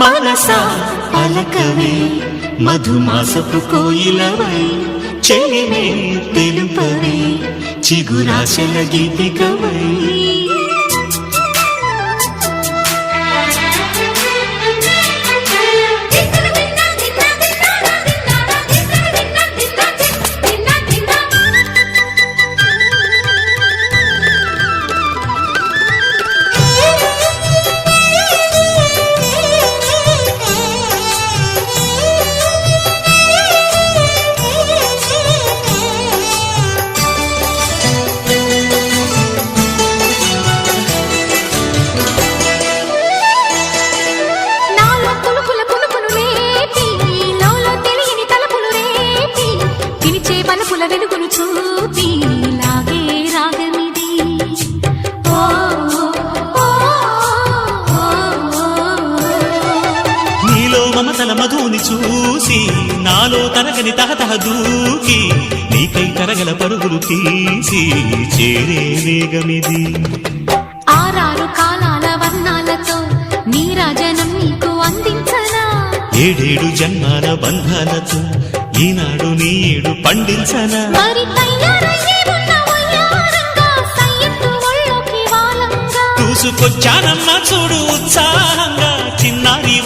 మనసా పలకవే మధుమాసపు కోయిలవై చెలిమే తెలుపవే చిగురాశల గీతికవై వెలుగును చూపి లాగే రాగమిది నీలో మమతల మధుని చూసి నాలో తరగని తహతహ దూకి నీకై తరగల పరుగులు తీసి చేరే వేగమిది ఆరారు కాలాల వర్ణాలతో నీరాజనం నీకు అందించనా ఏడేడు జన్మాల బంధాలతో ఈనాడు నీడు పండించనా మరి తయారయ్యే ఉన్న వయ్యారంగా సయ్యత్తు ఒళ్ళోకి వాలంగా చూసుకొచ్చానమ్మా చూడు ఉత్సాహంగా చిన్నారి